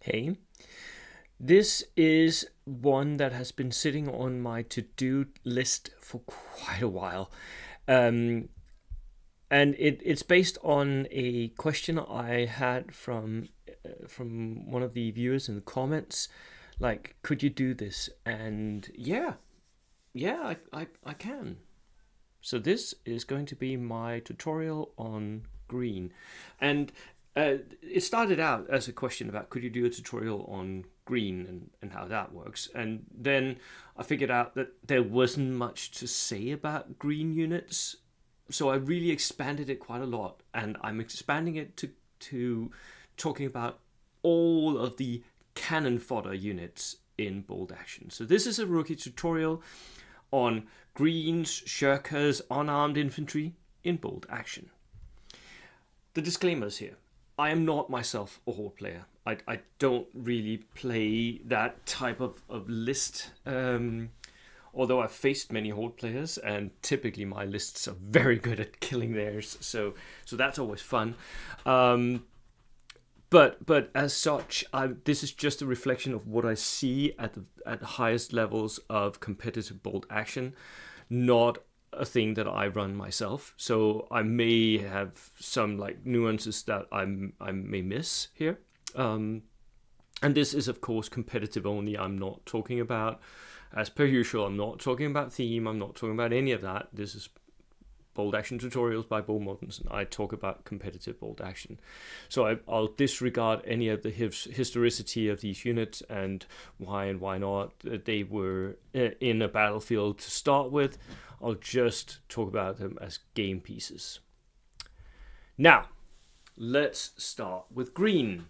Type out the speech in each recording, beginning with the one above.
Hey, this is one that has been sitting on my to-do list for quite a while. Um, and it's based on a question I had from one of the viewers in the comments, like, could you do this? And I can. So this is going to be my tutorial on green. And it started out as a question about could you do a tutorial on green and how that works. And then I figured out that there wasn't much to say about green units. So I really expanded it quite a lot. And I'm expanding it to talking about all of the Cannonfodder units in bold action. So this is a rookie tutorial on greens, shirkers, unarmed infantry in bold action. The disclaimers here. I am not myself a horde player. I don't really play that type of list. Although I've faced many horde players, and typically my lists are very good at killing theirs, so that's always fun. But as such, this is just a reflection of what I see at the highest levels of competitive bold action, not a thing that I run myself. So I may have some like nuances that I may miss here. And this is of course competitive only. I'm not talking about, as per usual, I'm not talking about theme. I'm not talking about any of that. This is bold action tutorials by Bo Mortensen. I talk about competitive bold action. So I'll disregard any of the historicity of these units and why not they were in a battlefield to start with. I'll just talk about them as game pieces. Now, let's start with green.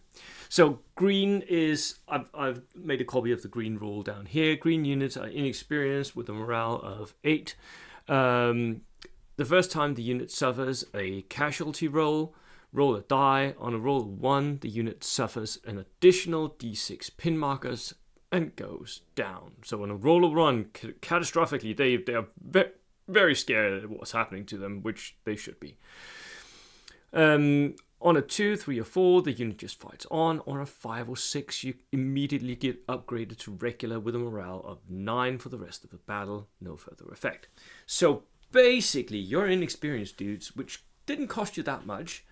So green is, I've made a copy of the green rule down here. Green units are inexperienced with a morale of 8. The first time the unit suffers a casualty roll a die. On a roll of 1, the unit suffers an additional d6 pin markers and goes down. So on a roll of 1, catastrophically, they are very scared at what's happening to them, which they should be. On a 2, 3, or 4, the unit just fights on. On a 5 or 6, you immediately get upgraded to regular with a morale of 9 for the rest of the battle. No further effect. So basically, your inexperienced dudes, which didn't cost you that much,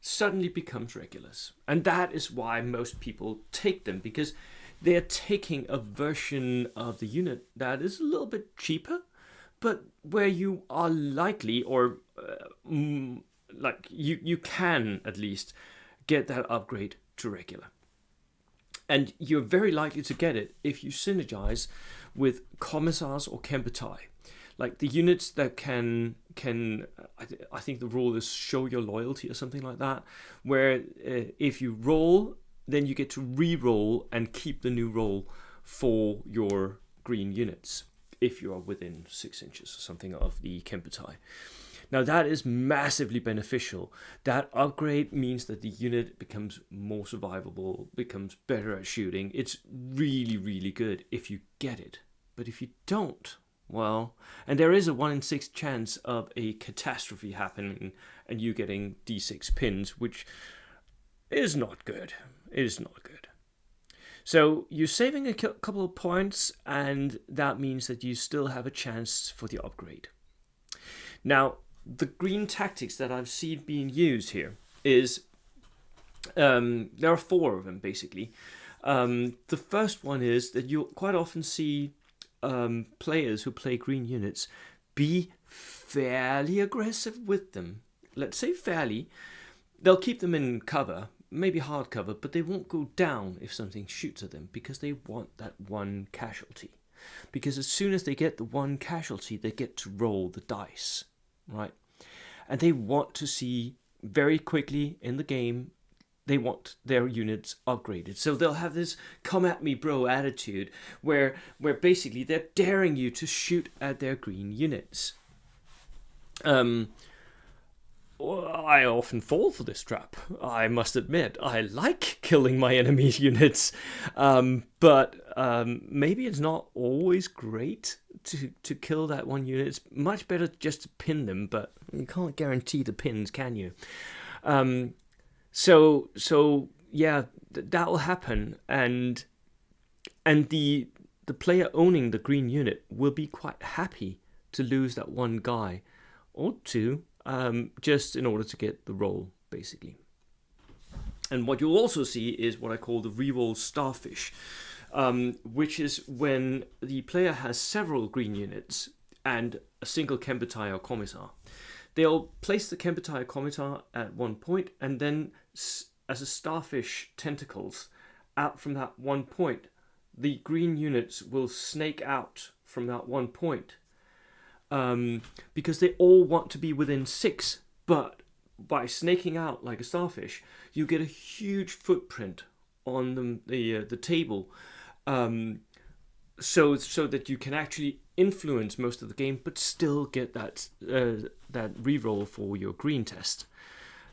suddenly becomes regulars. And that is why most people take them, because they're taking a version of the unit that is a little bit cheaper, but where you are likely, or like you can at least get that upgrade to regular. And you're very likely to get it if you synergize with commissars or Kempetai. Like the units that can I think the rule is show your loyalty or something like that, where if you roll, then you get to re-roll and keep the new roll for your green units if you are within 6 inches or something of the Kempetai. Now that is massively beneficial. That upgrade means that the unit becomes more survivable, becomes better at shooting. It's really, really good if you get it. But if you don't, well, and there is a 1 in 6 chance of a catastrophe happening and you getting d6 pins, which is not good. It is not good. So you're saving a couple of points, and that means that you still have a chance for the upgrade. Now, the green tactics that I've seen being used here is, there are 4 of them basically. The first one is that you'll quite often see players who play green units be fairly aggressive with them. Let's say fairly. They'll keep them in cover, maybe hard cover, but they won't go down if something shoots at them because they want that 1 casualty. Because as soon as they get the 1 casualty, they get to roll the dice, right? And they want to see very quickly in the game, they want their units upgraded. So they'll have this come at me bro attitude where basically they're daring you to shoot at their green units. I often fall for this trap. I must admit, I like killing my enemy's units, but maybe it's not always great to kill that 1 unit. It's much better just to pin them, but you can't guarantee the pins, can you? So that will happen, and the player owning the green unit will be quite happy to lose that one guy or two, just in order to get the roll, basically. And what you'll also see is what I call the reroll starfish, which is when the player has several green units and a single Kempetai or Commissar. They'll place the Kempetai or Commissar at one point, and then as a starfish tentacles out from that one point, the green units will snake out from that one point, because they all want to be within 6, but by snaking out like a starfish, you get a huge footprint on the table, so that you can actually influence most of the game, but still get that reroll for your green test.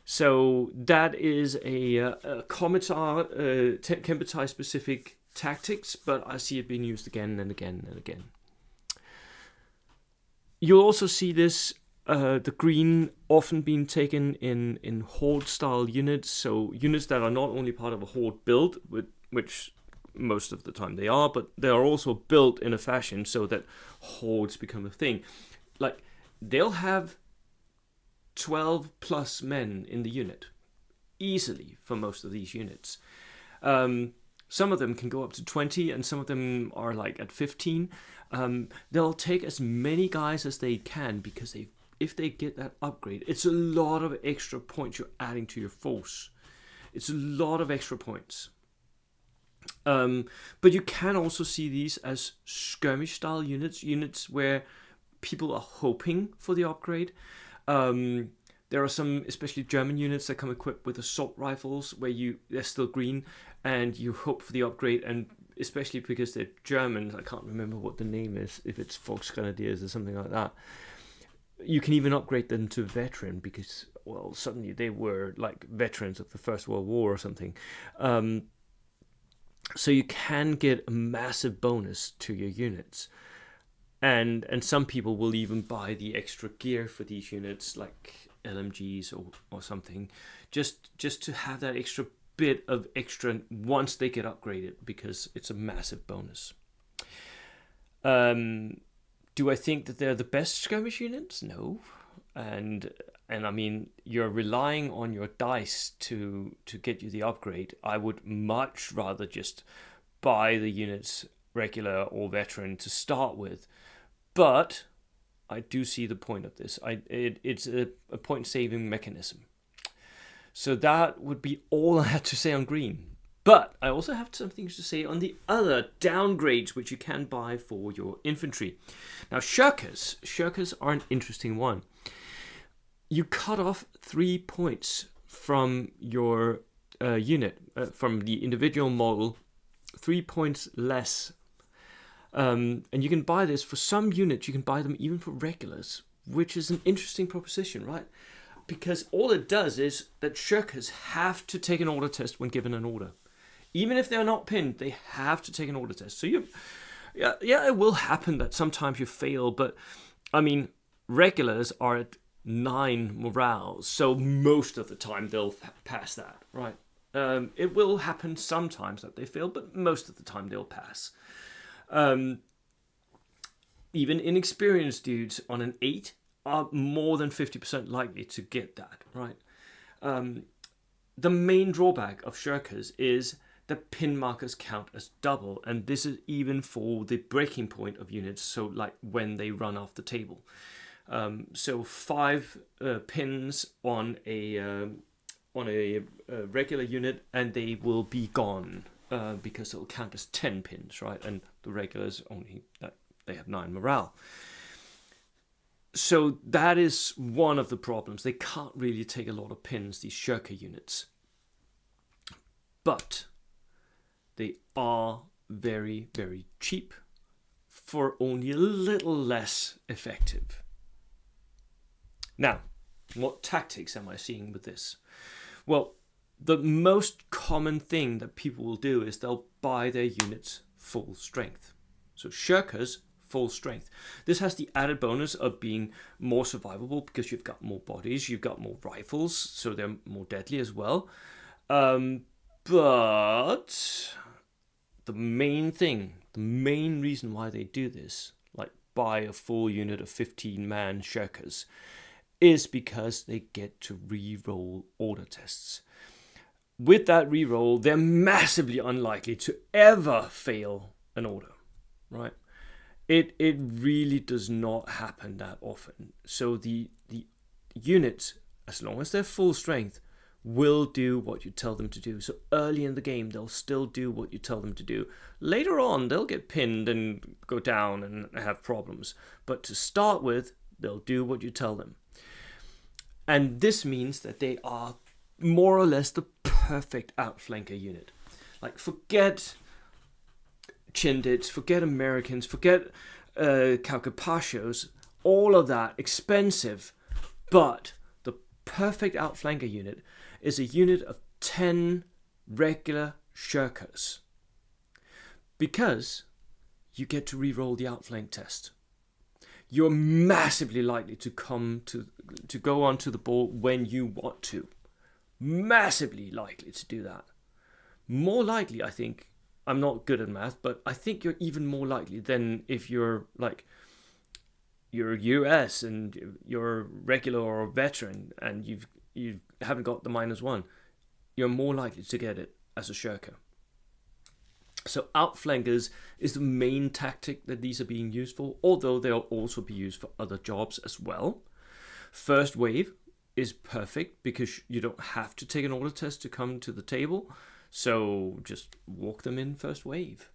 So that is a Commissar Kempetai specific tactics, but I see it being used again and again and again. You'll also see this, the green often being taken in horde style units, so units that are not only part of a horde build, which most of the time they are, but they are also built in a fashion so that hordes become a thing. Like, they'll have 12 plus men in the unit easily for most of these units. Some of them can go up to 20, and some of them are like at 15. They'll take as many guys as they can, because if they get that upgrade, it's a lot of extra points you're adding to your force. It's a lot of extra points. But you can also see these as skirmish style units where people are hoping for the upgrade. There are some, especially German units, that come equipped with assault rifles where they're still green, and you hope for the upgrade. And especially because they're Germans, I can't remember what the name is, if it's Volksgrenadiers or something like that. You can even upgrade them to veteran, because, well, suddenly they were like veterans of the First World War or something. So you can get a massive bonus to your units. And some people will even buy the extra gear for these units, like LMGs or something, just to have that extra bit of extra once they get upgraded, because it's a massive bonus. Do I think that they're the best skirmish units? No. And I mean, you're relying on your dice to get you the upgrade. I would much rather just buy the units regular or veteran to start with. But I do see the point of this. It's a point saving mechanism. So that would be all I had to say on green. But I also have some things to say on the other downgrades which you can buy for your infantry. Now, shirkers. Shirkers are an interesting one. You cut off 3 points from your unit, from the individual model, 3 points less. And you can buy this for some units. You can buy them even for regulars, which is an interesting proposition, right? Because all it does is that shirkers have to take an order test when given an order. Even if they're not pinned, they have to take an order test. So it will happen that sometimes you fail, but I mean, regulars are at 9 morale, so most of the time they'll pass that, right? It will happen sometimes that they fail, but most of the time they'll pass. Even inexperienced dudes on an 8 are more than 50% likely to get that, right? The main drawback of shirkers is that pin markers count as double, and this is even for the breaking point of units, so like when they run off the table. So 5 pins on a regular unit, and they will be gone, because it'll count as 10 pins, right? And the regulars only, they have 9 morale. So that is one of the problems. They can't really take a lot of pins, these shirker units. But they are very, very cheap for only a little less effective. Now, what tactics am I seeing with this? Well, the most common thing that people will do is they'll buy their units full strength. So shirkers, full strength. This has the added bonus of being more survivable because you've got more bodies, you've got more rifles, so they're more deadly as well. But the main reason why they do this, like buy a full unit of 15-man shirkers, is because they get to re-roll order tests. With that re-roll, they're massively unlikely to ever fail an order, right? It really does not happen that often. So the units, as long as they're full strength, will do what you tell them to do. So early in the game, they'll still do what you tell them to do. Later on, they'll get pinned and go down and have problems. But to start with, they'll do what you tell them. And this means that they are more or less the perfect outflanker unit. Like, forget Chindits, forget Americans, forget Caucapachos, all of that, expensive. But the perfect outflanker unit is a unit of 10 regular shirkers. Because you get to re-roll the outflank test. You're massively likely to go onto the ball when you want to. Massively likely to do that. More likely, I think, I'm not good at math, but I think you're even more likely than if you're like, you're US and you're regular or veteran and you haven't got the -1. You're more likely to get it as a shirker. So outflankers is the main tactic that these are being used for, although they'll also be used for other jobs as well. First wave is perfect because you don't have to take an order test to come to the table. So just walk them in first wave.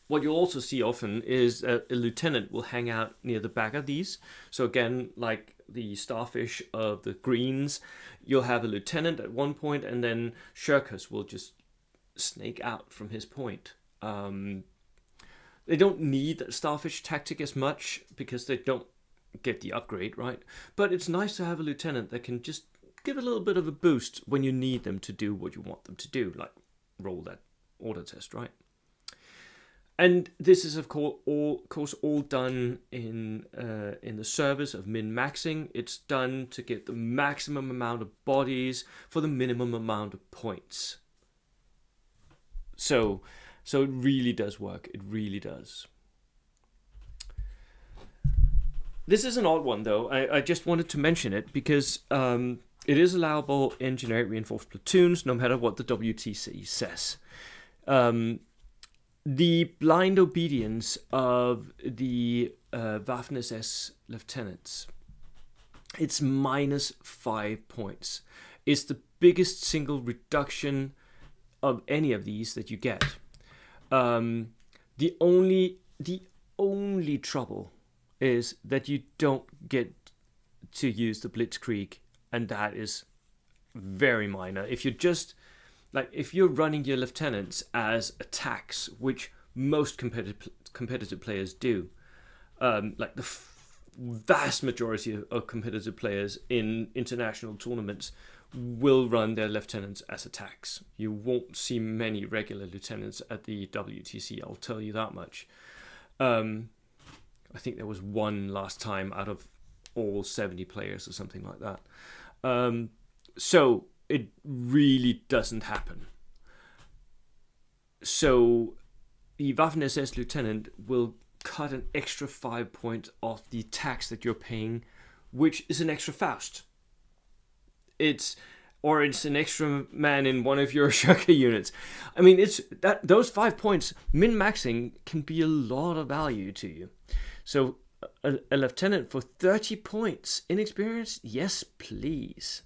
What you'll also see often is a lieutenant will hang out near the back of these. So again, like the starfish of the greens, you'll have a lieutenant at one point and then shirkers will just snake out from his point. They don't need that starfish tactic as much because they don't get the upgrade, right? But it's nice to have a lieutenant that can just give a little bit of a boost when you need them to do what you want them to do, like roll that order test, right? And this is of course all done in the service of min-maxing. It's done to get the maximum amount of bodies for the minimum amount of points. So it really does work. It really does. This is an odd one, though. I just wanted to mention it because it is allowable in generic reinforced platoons, no matter what the WTC says. The blind obedience of the Waffen-SS lieutenants, it's -5 points. It's the biggest single reduction of any of these that you get. The only trouble is that you don't get to use the Blitzkrieg, and that is very minor. If you're running your lieutenants as attacks, which most competitive players do, like the vast majority of competitive players in international tournaments will run their lieutenants as attacks. You won't see many regular lieutenants at the WTC, I'll tell you that much. I think there was one last time out of all 70 players or something like that. So it really doesn't happen. So the Waffen-SS lieutenant will cut an extra 5 points off the tax that you're paying, which is an extra Faust. It's an extra man in one of your shirker units. I mean, it's that those 5 points min-maxing can be a lot of value to you. So a lieutenant for 30 points inexperienced, yes please.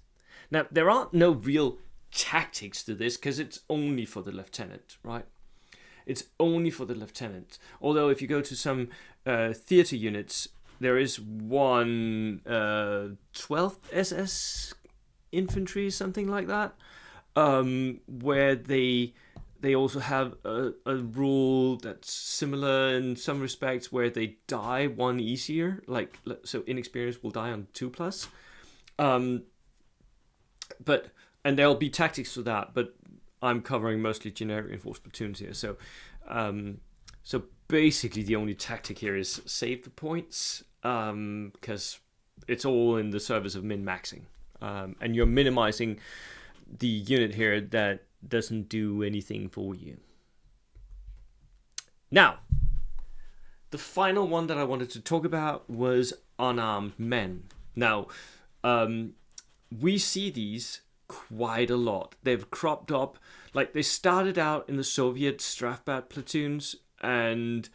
Now there aren't no real tactics to this because it's only for the lieutenant, right? It's only for the lieutenant. Although if you go to some theater units, there is one 12th SS infantry, something like that, where they also have a rule that's similar in some respects, where they die one easier, so inexperienced will die on 2+. And there'll be tactics for that, but I'm covering mostly generic reinforced platoons here. So basically the only tactic here is save the points, because it's all in the service of min-maxing. And you're minimizing the unit here that doesn't do anything for you. Now, the final one that I wanted to talk about was unarmed men. Now, we see these quite a lot. They've cropped up. Like, they started out in the Soviet Strafbat platoons, and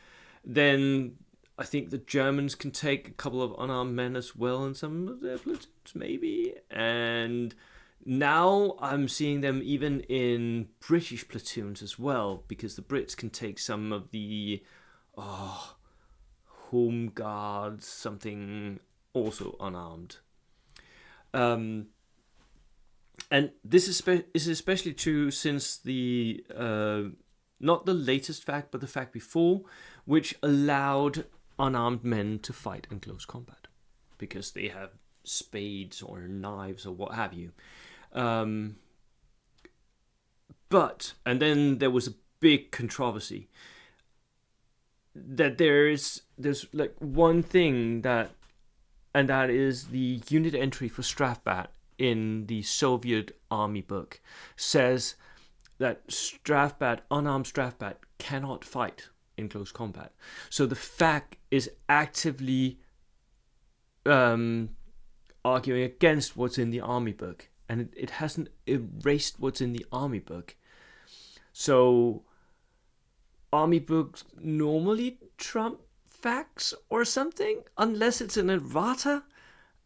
then I think the Germans can take a couple of unarmed men as well in some of their platoons, maybe. And now I'm seeing them even in British platoons as well, because the Brits can take some of the Home Guards, something also unarmed. And this is especially true since the not the latest fact, but the fact before, which allowed unarmed men to fight in close combat because they have spades or knives or what have you. But then there was a big controversy that there's like one thing that is the unit entry for Strafbat in the Soviet army book says that unarmed Strafbat cannot fight in close combat. So the FAC is actively arguing against what's in the army book, and it hasn't erased what's in the army book. So army books normally trump facts or something, unless it's an errata,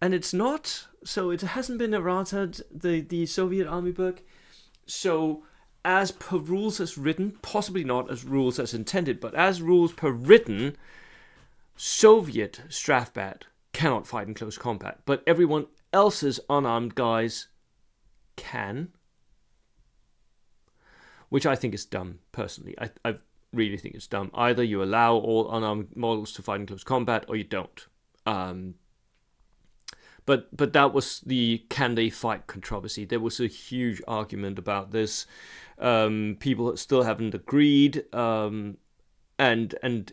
and it's not. So it hasn't been errataed, the Soviet army book. So as per rules as written, possibly not as rules as intended, but as rules per written, Soviet Strafbat cannot fight in close combat, but everyone else's unarmed guys can, which I think is dumb, personally. I really think it's dumb. Either you allow all unarmed models to fight in close combat, or you don't. But that was the can they fight controversy. There was a huge argument about this. People still haven't agreed. And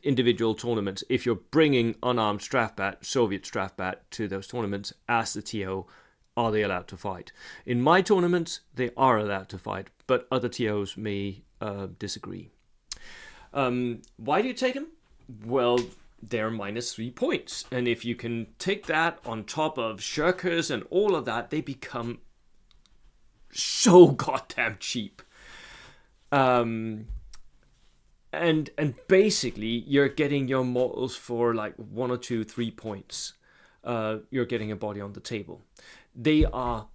individual tournaments, if you're bringing unarmed Strafbat, Soviet Strafbat, to those tournaments as the TO, are they allowed to fight? In my tournaments, they are allowed to fight, but other TOs may disagree. Why do you take them? Well, they're -3 points. And if you can take that on top of shirkers and all of that, they become so goddamn cheap. And basically, you're getting your models for like 1 or 2, 3 points. You're getting a body on the table. They are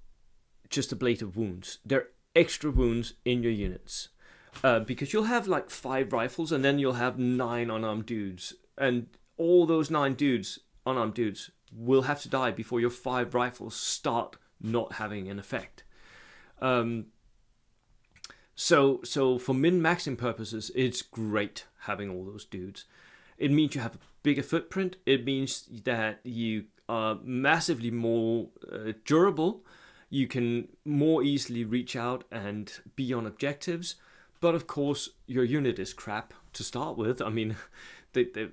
just ablative wounds. They're extra wounds in your units. Because you'll have like 5 rifles, and then you'll have 9 unarmed dudes. And all those 9 dudes, unarmed dudes, will have to die before your 5 rifles start not having an effect. So for min-maxing purposes, it's great having all those dudes. It means you have a bigger footprint. It means that you are massively more durable. You can more easily reach out and be on objectives. But of course, your unit is crap to start with. I mean,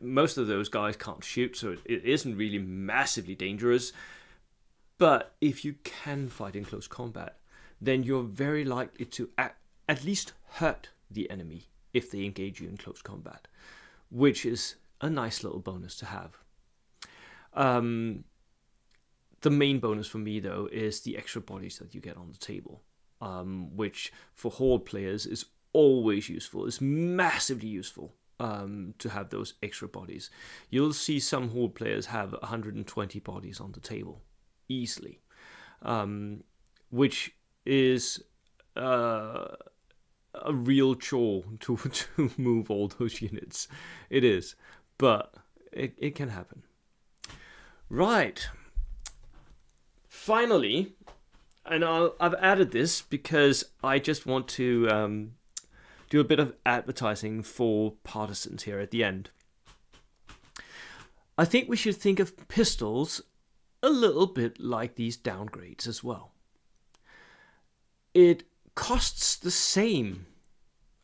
most of those guys can't shoot, so it isn't really massively dangerous. But if you can fight in close combat, then you're very likely to at least hurt the enemy if they engage you in close combat, which is a nice little bonus to have. The main bonus for me, though, is the extra bodies that you get on the table, which for Horde players is always useful. It's massively useful to have those extra bodies. You'll see some Horde players have 120 bodies on the table easily, which is a real chore to move all those units. It is, but it can happen. Right. Finally, and I've added this because I just want to do a bit of advertising for partisans here at the end. I think we should think of pistols a little bit like these downgrades as well. It costs the same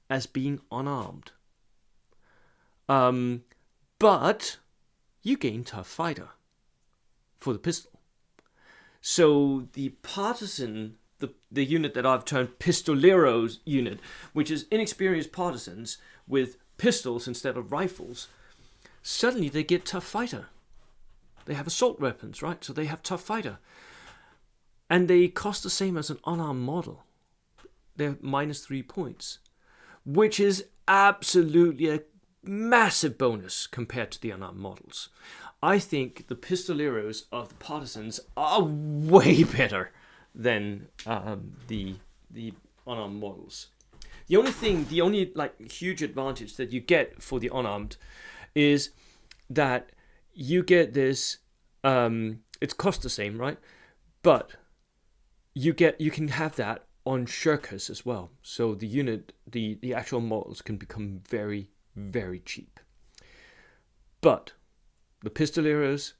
as being unarmed. But you gain Tough Fighter for the pistol. So the partisan the unit that I've termed Pistoleros unit, which is inexperienced partisans with pistols instead of rifles, suddenly they get tough fighter. They have assault weapons, right? So they have tough fighter. And they cost the same as an unarmed model. They're -3 points, which is absolutely a massive bonus compared to the unarmed models. I think the Pistoleros of the partisans are way better than the unarmed models. The only like huge advantage that you get for the unarmed is that you get this. It's cost the same, right? But you can have that on shirkers as well. So the unit, the actual models can become very, very cheap. But the Pistoleros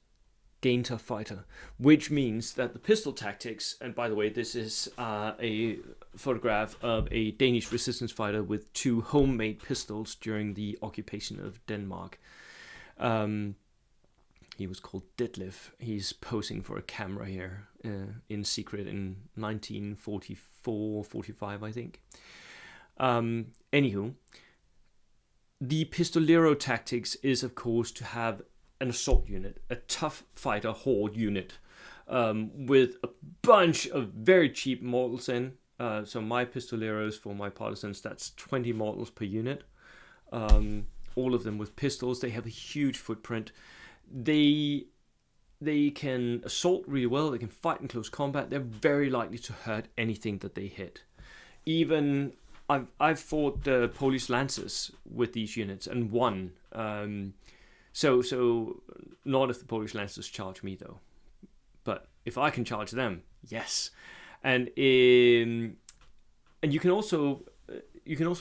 gain tough fighter, which means that the pistol tactics, and by the way, this is a photograph of a Danish resistance fighter with 2 homemade pistols during the occupation of Denmark. He was called Detlef. He's posing for a camera here in secret in 1944, 45, I think. Anywho, the Pistolero tactics is, of course, to have an assault unit, a tough fighter horde unit, with a bunch of very cheap models in. So my Pistoleros for my partisans, that's 20 models per unit. All of them with pistols. They have a huge footprint. They can assault really well. They can fight in close combat. They're very likely to hurt anything that they hit. Even I've fought the Polish Lancers with these units and won. So not if the Polish Lancers charge me though, but if I can charge them, yes. And you can also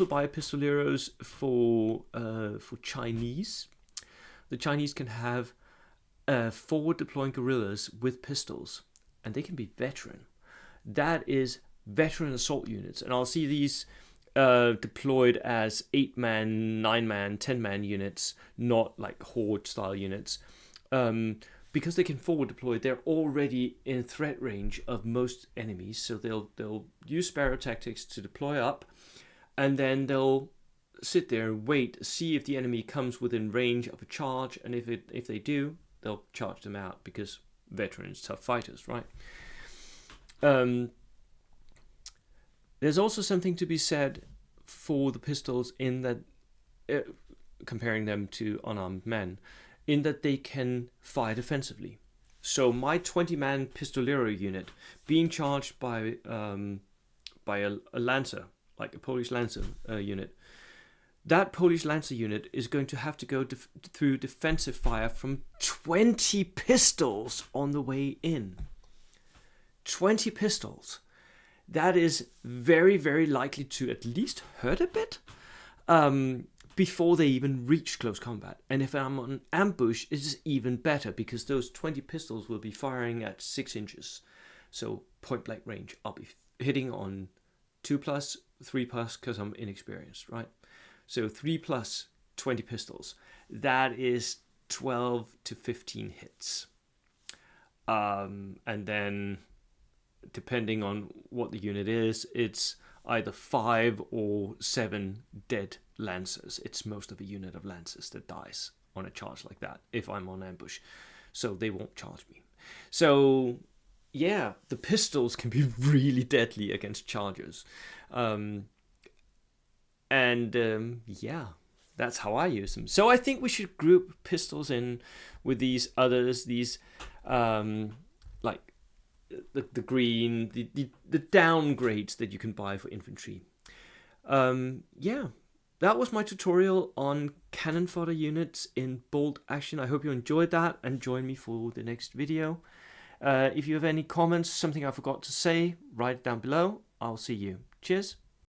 buy Pistoleros for Chinese. The Chinese can have forward deploying guerrillas with pistols, and they can be veteran. That is veteran assault units, and I'll see these deployed as 8-man, 9-man, 10-man units, not like horde style units, because they can forward deploy. They're already in threat range of most enemies, so they'll use sparrow tactics to deploy up, and then they'll sit there and wait, see if the enemy comes within range of a charge, and if they do, they'll charge them out, because veterans, tough fighters, right? There's also something to be said for the pistols in that, comparing them to unarmed men, in that they can fire defensively. So my 20-man Pistolero unit being charged by a Lancer, like a Polish Lancer unit, that Polish Lancer unit is going to have to go through defensive fire from 20 pistols on the way in. 20 pistols. That is very, very likely to at least hurt a bit before they even reach close combat. And if I'm on ambush, it's even better, because those 20 pistols will be firing at 6 inches. So point blank range. I'll be hitting on 2+, 3+, because I'm inexperienced, right? So 3+, 20 pistols. That is 12 to 15 hits. And then, depending on what the unit is, it's either 5 or 7 dead Lancers. It's most of a unit of Lancers that dies on a charge like that if I'm on ambush. So they won't charge me. So yeah, the pistols can be really deadly against chargers. Yeah, that's how I use them. So I think we should group pistols in with these others, these like the green, the downgrades that you can buy for infantry. Yeah, that was my tutorial on Cannonfodder units in bolt action. I hope you enjoyed that, and join me for the next video. If you have any comments, something I forgot to say, write it down below. I'll see you. Cheers.